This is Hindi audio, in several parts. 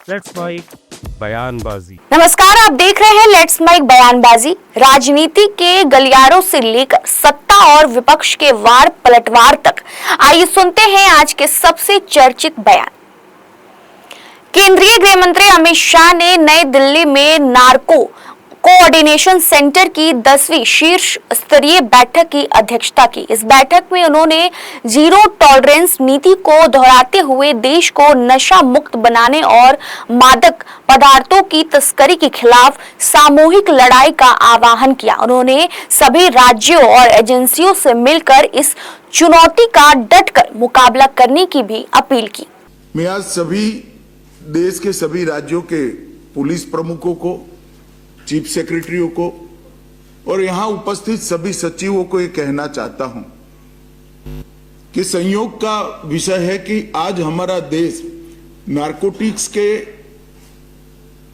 लेट्स माइक बयानबाजी। नमस्कार, आप देख रहे हैं लेट्स माइक बयानबाजी। राजनीति के गलियारों से लेकर सत्ता और विपक्ष के वार पलटवार तक, आइए सुनते हैं आज के सबसे चर्चित बयान। केंद्रीय गृह मंत्री अमित शाह ने नई दिल्ली में नार्को कोऑर्डिनेशन सेंटर की 10वीं शीर्ष स्तरीय बैठक की अध्यक्षता की। इस बैठक में उन्होंने जीरो टॉलरेंस नीति को दोहराते हुए देश को नशा मुक्त बनाने और मादक पदार्थों की तस्करी के खिलाफ सामूहिक लड़ाई का आह्वान किया। उन्होंने सभी राज्यों और एजेंसियों से मिलकर इस चुनौती का डटकर मुकाबला करने की भी अपील की। मैं आज सभी देश के सभी राज्यों के पुलिस प्रमुखों को, चीफ सेक्रेटरियों को और यहां उपस्थित सभी सचिवों को ये कहना चाहता हूं कि संयोग का विषय है कि आज हमारा देश नारकोटिक्स के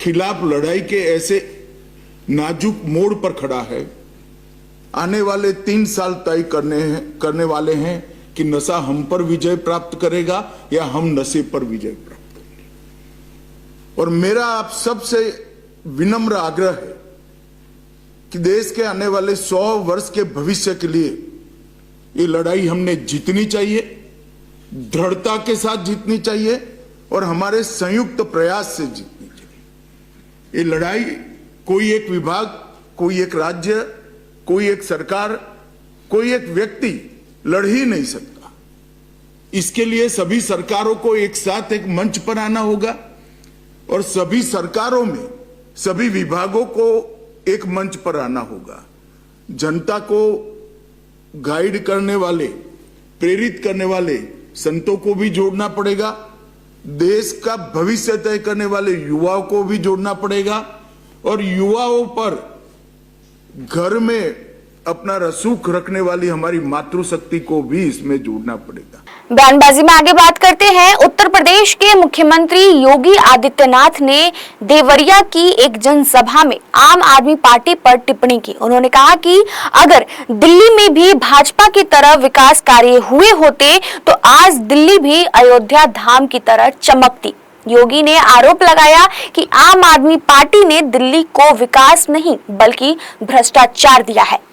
खिलाफ लड़ाई के ऐसे नाजुक मोड़ पर खड़ा है। आने वाले 3 साल तय करने वाले हैं कि नशा हम पर विजय प्राप्त करेगा या हम नशे पर विजय प्राप्त करेंगे। और मेरा आप सबसे विनम्र आग्रह है कि देश के आने वाले 100 वर्ष के भविष्य के लिए ये लड़ाई हमने जीतनी चाहिए, दृढ़ता के साथ जीतनी चाहिए और हमारे संयुक्त प्रयास से जीतनी चाहिए। ये लड़ाई कोई एक विभाग, कोई एक राज्य, कोई एक सरकार, कोई एक व्यक्ति लड़ ही नहीं सकता। इसके लिए सभी सरकारों को एक साथ एक मंच पर आना होगा और सभी सरकारों में सभी विभागों को एक मंच पर आना होगा। जनता को गाइड करने वाले, प्रेरित करने वाले संतों को भी जोड़ना पड़ेगा। देश का भविष्य तय करने वाले युवाओं को भी जोड़ना पड़ेगा और युवाओं पर घर में अपना रसूख रखने वाली हमारी मातृशक्ति को भी इसमें जोड़ना पड़ेगा। बयानबाजी में आगे बात करते हैं। उत्तर प्रदेश के मुख्यमंत्री योगी आदित्यनाथ ने देवरिया की एक जनसभा में आम आदमी पार्टी पर टिप्पणी की। उन्होंने कहा कि अगर दिल्ली में भी भाजपा की तरह विकास कार्य हुए होते तो आज दिल्ली भी अयोध्या धाम की तरह चमकती। योगी ने आरोप लगाया कि आम आदमी पार्टी ने दिल्ली को विकास नहीं बल्कि भ्रष्टाचार दिया है।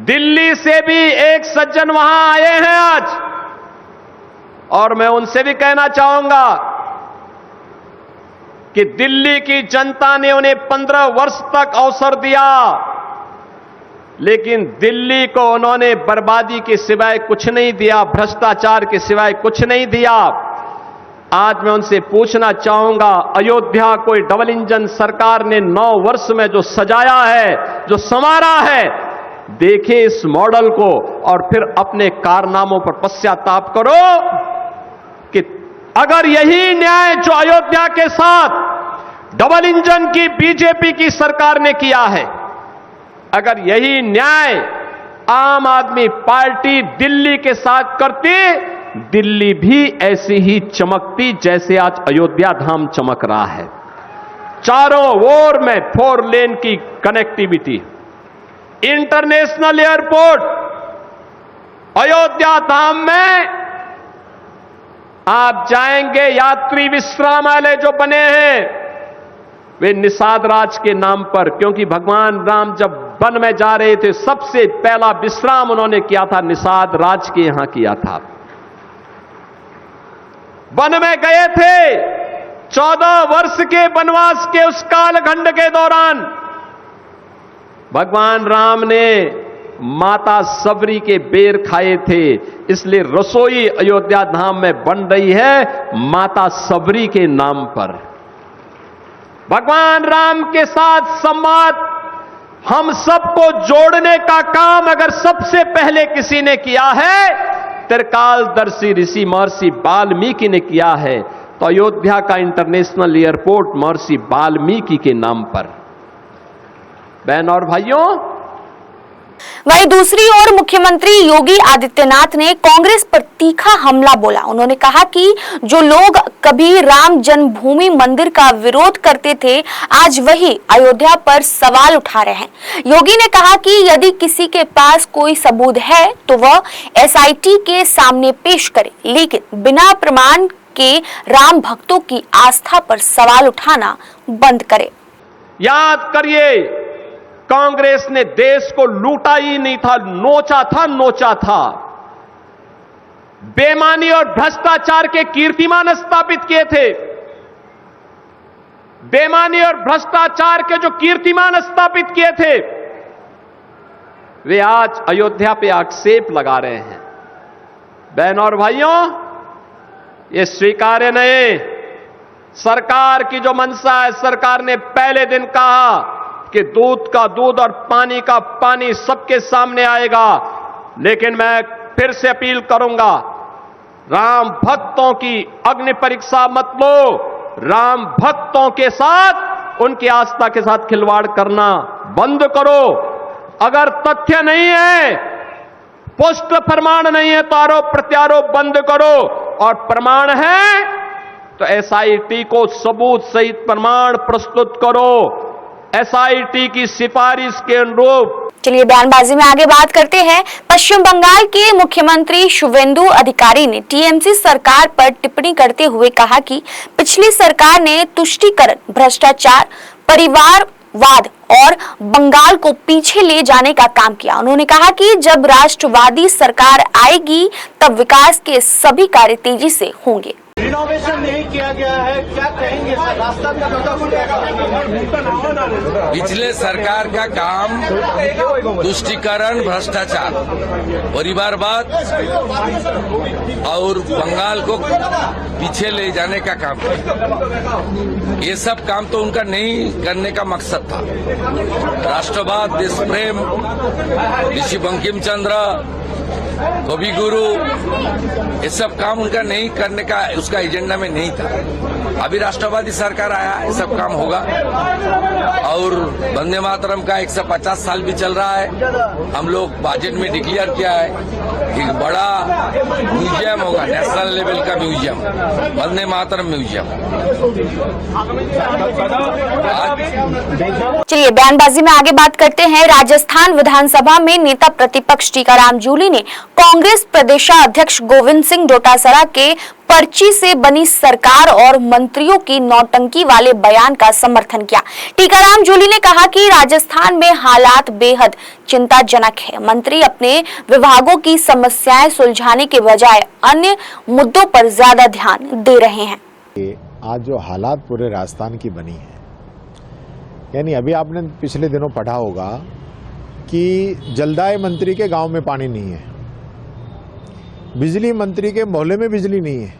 दिल्ली से भी एक सज्जन वहां आए हैं आज, और मैं उनसे भी कहना चाहूंगा कि दिल्ली की जनता ने उन्हें 15 वर्ष तक अवसर दिया, लेकिन दिल्ली को उन्होंने बर्बादी के सिवाय कुछ नहीं दिया, भ्रष्टाचार के सिवाय कुछ नहीं दिया। आज मैं उनसे पूछना चाहूंगा, अयोध्या कोई डबल इंजन सरकार ने 9 वर्ष में जो सजाया है, जो संवारा है, देखें इस मॉडल को और फिर अपने कारनामों पर पश्चाताप करो कि अगर यही न्याय जो अयोध्या के साथ डबल इंजन की बीजेपी की सरकार ने किया है, अगर यही न्याय आम आदमी पार्टी दिल्ली के साथ करती, दिल्ली भी ऐसी ही चमकती जैसे आज अयोध्या धाम चमक रहा है। चारों ओर में 4 लेन की कनेक्टिविटी, इंटरनेशनल एयरपोर्ट, अयोध्या धाम में आप जाएंगे, यात्री विश्रामालय जो बने हैं वे निषाद राज के नाम पर, क्योंकि भगवान राम जब वन में जा रहे थे सबसे पहला विश्राम उन्होंने किया था निषाद राज के यहां किया था। वन में गए थे 14 वर्ष के वनवास के उस कालखंड के दौरान भगवान राम ने माता सबरी के बेर खाए थे, इसलिए रसोई अयोध्या धाम में बन रही है माता सबरी के नाम पर। भगवान राम के साथ संवाद, हम सबको जोड़ने का काम अगर सबसे पहले किसी ने किया है, त्रिकालदर्शी ऋषि महर्षि वाल्मीकि ने किया है, तो अयोध्या का इंटरनेशनल एयरपोर्ट महर्षि वाल्मीकि के नाम पर। बहन और भाइयों, वहीं दूसरी ओर मुख्यमंत्री योगी आदित्यनाथ ने कांग्रेस पर तीखा हमला बोला। उन्होंने कहा कि जो लोग कभी राम जन्मभूमि मंदिर का विरोध करते थे, आज वही अयोध्या पर सवाल उठा रहे हैं। योगी ने कहा कि यदि किसी के पास कोई सबूत है तो वह एसआईटी के सामने पेश करे, लेकिन बिना प्रमाण के राम भक्तों की आस्था पर सवाल उठाना बंद करे। याद करिए, कांग्रेस ने देश को लूटा ही नहीं था, नोचा था। बेईमानी और भ्रष्टाचार के कीर्तिमान स्थापित किए थे। बेईमानी और भ्रष्टाचार के जो कीर्तिमान स्थापित किए थे, वे आज अयोध्या पे आक्षेप लगा रहे हैं। बहनों और भाइयों, ये स्वीकार्य नहीं। सरकार की जो मंशा है, सरकार ने पहले दिन कहा कि दूध का दूध और पानी का पानी सबके सामने आएगा, लेकिन मैं फिर से अपील करूंगा, राम भक्तों की अग्नि परीक्षा मत लो। राम भक्तों के साथ, उनकी आस्था के साथ खिलवाड़ करना बंद करो। अगर तथ्य नहीं है, पुष्ट प्रमाण नहीं है, तो आरोप प्रत्यारोप बंद करो, और प्रमाण है तो एसआईटी को सबूत सहित प्रमाण प्रस्तुत करो। एसआईटी की सिफारिश के अनुरूप। चलिए बयानबाजी में आगे बात करते हैं। पश्चिम बंगाल के मुख्यमंत्री शुवेंदु अधिकारी ने टीएमसी सरकार पर टिप्पणी करते हुए कहा कि पिछली सरकार ने तुष्टीकरण, भ्रष्टाचार, परिवारवाद और बंगाल को पीछे ले जाने का काम किया। उन्होंने कहा कि जब राष्ट्रवादी सरकार आएगी तब विकास के सभी कार्य तेजी से होंगे। रिनोवेशन नहीं किया गया है, क्या कहेंगे सर? रास्ता का खुलेगा। पिछले सरकार का काम तुष्टीकरण, भ्रष्टाचार, परिवारवाद और बंगाल को पीछे ले जाने का काम किया। ये सब काम तो उनका नहीं करने का मकसद था। राष्ट्रवाद, देश प्रेम, ऋषि बंकिम चंद्र, कवि गुरु, ये सब काम उनका नहीं करने का, उसका एजेंडा में नहीं था। अभी राष्ट्रवादी सरकार आया, ये सब काम होगा। और वंदे मातरम का 150 साल भी चल रहा है। हम लोग बजट में डिक्लेयर किया है एक बड़ा म्यूजियम होगा, नेशनल लेवल का म्यूजियम, वंदे मातरम म्यूजियम। चलिए बयानबाजी में आगे बात करते हैं। राजस्थान विधानसभा में नेता प्रतिपक्ष टीकाराम जूली ने कांग्रेस प्रदेशाध्यक्ष गोविंद सिंह डोटासरा के पर्ची से बनी सरकार और मंत्रियों की नौटंकी वाले बयान का समर्थन किया। टीकाराम जूली ने कहा कि राजस्थान में हालात बेहद चिंताजनक है। मंत्री अपने विभागों की समस्याएं सुलझाने के बजाय अन्य मुद्दों पर ज्यादा ध्यान दे रहे हैं। आज जो हालात पूरे राजस्थान की बनी है, यानी अभी आपने पिछले दिनों पढ़ा होगा कि जलदाय मंत्री के गांव में पानी नहीं है, बिजली मंत्री के मोहल्ले में बिजली नहीं है,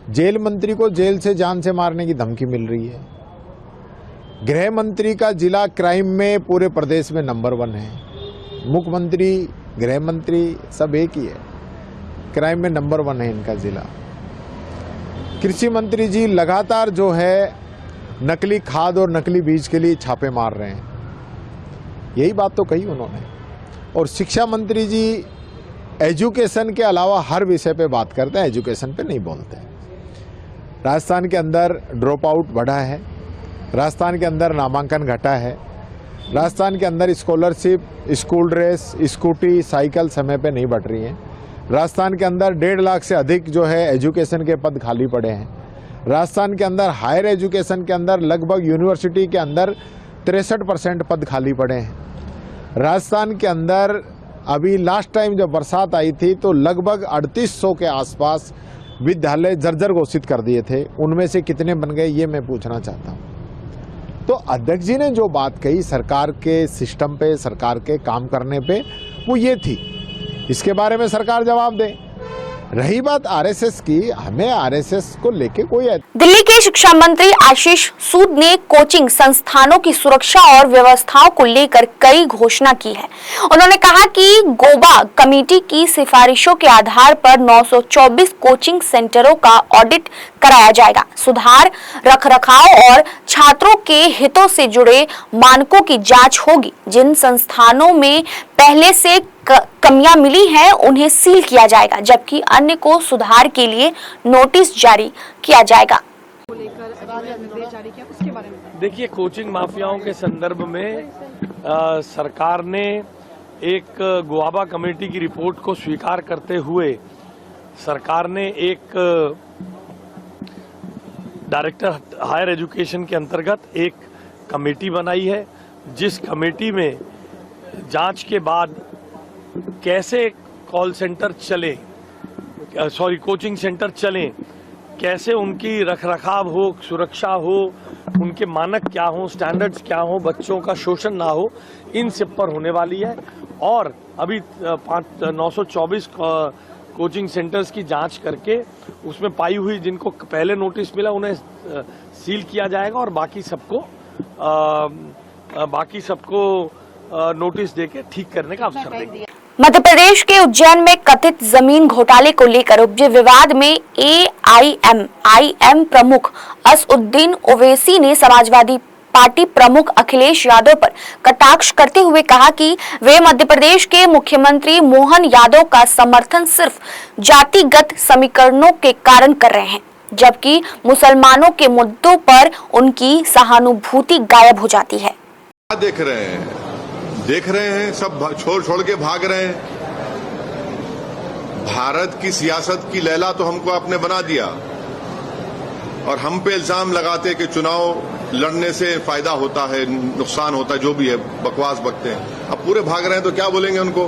जेल मंत्री को जेल से जान से मारने की धमकी मिल रही है, गृह मंत्री का जिला क्राइम में पूरे प्रदेश में नंबर 1 है, मुख्यमंत्री, गृह मंत्री सब एक ही है, क्राइम में नंबर 1 है इनका जिला। कृषि मंत्री जी लगातार जो है नकली खाद और नकली बीज के लिए छापे मार रहे हैं, यही बात तो कही उन्होंने। और शिक्षा मंत्री जी एजुकेशन के अलावा हर विषय पे बात करते हैं, एजुकेशन पे नहीं बोलते हैं। राजस्थान के अंदर ड्रॉप आउट बढ़ा है, राजस्थान के अंदर नामांकन घटा है, राजस्थान के अंदर scholarship, school dress, scooty, cycle समय पे नहीं बढ़ रही हैं। राजस्थान के अंदर 1.5 लाख से अधिक जो है एजुकेशन के पद खाली पड़े हैं। राजस्थान के अंदर हायर एजुकेशन के अंदर लगभग यूनिवर्सिटी के अंदर 63% पद खाली पड़े हैं। राजस्थान के अंदर अभी लास्ट टाइम जब बरसात आई थी तो लगभग 3800 के आसपास विद्यालय जर्जर घोषित कर दिए थे, उनमें से कितने बन गए ये मैं पूछना चाहता हूँ। तो अध्यक्ष जी ने जो बात कही सरकार के सिस्टम पे, सरकार के काम करने पे, वो ये थी, इसके बारे में सरकार जवाब दे। रही बात आरएसएस की, हमें आरएसएस को लेके कोई। दिल्ली के शिक्षा मंत्री आशीष सूद ने कोचिंग संस्थानों की सुरक्षा और व्यवस्थाओं को लेकर कई घोषणा की है। उन्होंने कहा कि गोबा कमेटी की सिफारिशों के आधार पर 924 कोचिंग सेंटरों का ऑडिट कराया जाएगा। सुधार, रखरखाव और छात्रों के हितों से जुड़े मानकों की जांच होगी। जिन संस्थानों में पहले से कमियां मिली हैं उन्हें सील किया जाएगा, जबकि अन्य को सुधार के लिए नोटिस जारी किया जाएगा। देखिए, कोचिंग माफियाओं के संदर्भ में सरकार ने एक गोवा कमेटी की रिपोर्ट को स्वीकार करते हुए सरकार ने एक डायरेक्टर हायर एजुकेशन के अंतर्गत एक कमेटी बनाई है, जिस कमेटी में जांच के बाद कैसे कॉल सेंटर चले, कोचिंग सेंटर चलें, कैसे उनकी रखरखाव हो, सुरक्षा हो, उनके मानक क्या हो, स्टैंडर्ड्स क्या हो, बच्चों का शोषण ना हो, इन सब पर होने वाली है। और अभी 924 कोचिंग सेंटर्स की जांच करके उसमें पाई हुई जिनको पहले नोटिस मिला उन्हें सील किया जाएगा और बाकी सबको नोटिस देके ठीक करने का अवसर देंगे। मध्य प्रदेश के उज्जैन में कथित जमीन घोटाले को लेकर उपजे विवाद में एआईएम प्रमुख असउद्दीन ओवैसी ने समाजवादी पार्टी प्रमुख अखिलेश यादव पर कटाक्ष करते हुए कहा कि वे मध्य प्रदेश के मुख्यमंत्री मोहन यादव का समर्थन सिर्फ जातिगत समीकरणों के कारण कर रहे हैं, जबकि मुसलमानों के मुद्दों पर उनकी सहानुभूति गायब हो जाती है। देख रहे हैं सब छोड़ के भाग रहे हैं। भारत की सियासत की लैला तो हमको आपने बना दिया और हम पे इल्जाम लगाते कि चुनाव लड़ने से फायदा होता है, नुकसान होता है, जो भी है बकवास बकते हैं। अब पूरे भाग रहे हैं तो क्या बोलेंगे उनको?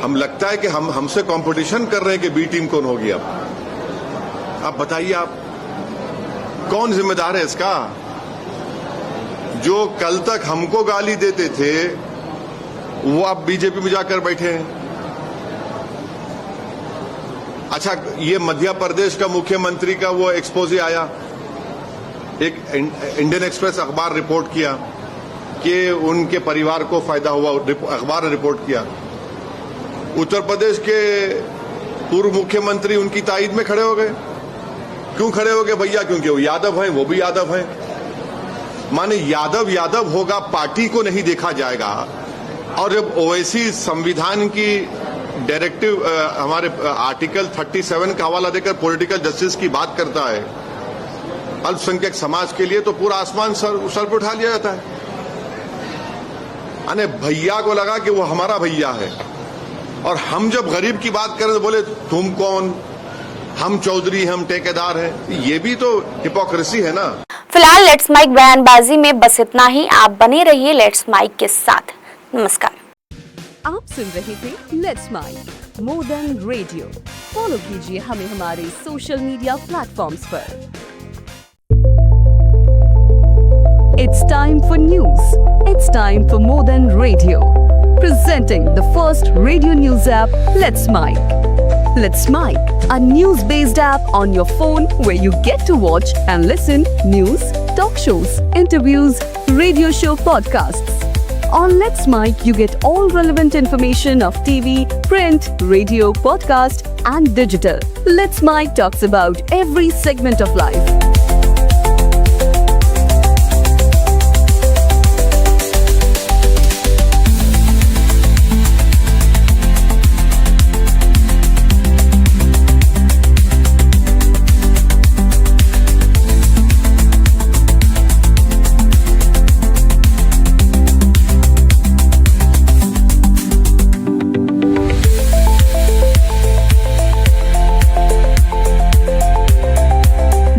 हम लगता है कि हमसे कंपटीशन कर रहे हैं कि बी टीम कौन होगी। अब बताइए आप कौन जिम्मेदार है इसका? जो कल तक हमको गाली देते थे वो अब बीजेपी में जाकर बैठे हैं। अच्छा, ये मध्य प्रदेश का मुख्यमंत्री का वो एक्सपोजे आया, एक इंडियन एक्सप्रेस अखबार रिपोर्ट किया कि उनके परिवार को फायदा हुआ, अखबार ने रिपोर्ट किया। उत्तर प्रदेश के पूर्व मुख्यमंत्री उनकी ताईद में खड़े हो गए। क्यों खड़े हो गए भैया? क्योंकि वो यादव हैं, वो भी यादव हैं। माने यादव होगा, पार्टी को नहीं देखा जाएगा। और जब ओवैसी संविधान की डायरेक्टिव हमारे आर्टिकल 37 का हवाला देकर पॉलिटिकल जस्टिस की बात करता है अल्पसंख्यक समाज के लिए, तो पूरा आसमान सर पर उठा लिया जाता है। अने भैया को लगा कि वो हमारा भैया है, और हम जब गरीब की बात करें तो बोले तुम कौन, हम चौधरी, हम ठेकेदार हैं। ये भी तो हिपोक्रेसी है ना। फिलहाल लेट्स माइक बयानबाजी में बस इतना ही। आप बने रहिए लेट्स माइक के साथ। नमस्कार। आप सुन रहे थे let's mic modern radio. Follow कीजिए हमें हमारे सोशल मीडिया प्लेटफॉर्म्स पर। It's time for news. It's time for Modern Radio. Presenting the first radio news app, Let's Mic. Let's Mic, a news-based app on your phone where you get to watch and listen news, talk shows, interviews, radio show podcasts. On Let's Mic, you get all relevant information of TV, print, radio, podcast, and digital. Let's Mic talks about every segment of life.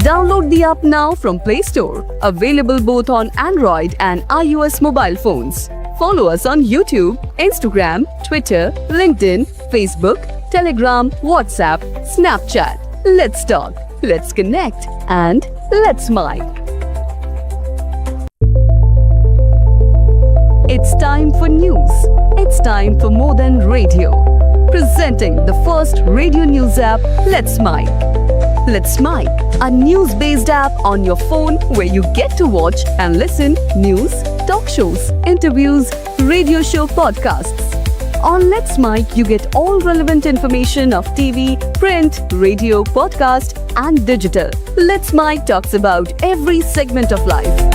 Download the app now from Play Store. Available both on Android and iOS mobile phones. Follow us on YouTube, Instagram, Twitter, LinkedIn, Facebook, Telegram, WhatsApp, Snapchat. Let's talk, let's connect, and let's mic. It's time for news. It's time for Modern Radio. Presenting the first radio news app, Let's Mic. Let's Mic, a news-based app on your phone where you get to watch and listen news, talk shows, interviews, radio show podcasts. On Let's Mic, you get all relevant information of TV, print, radio, podcast, and digital. Let's Mic talks about every segment of life.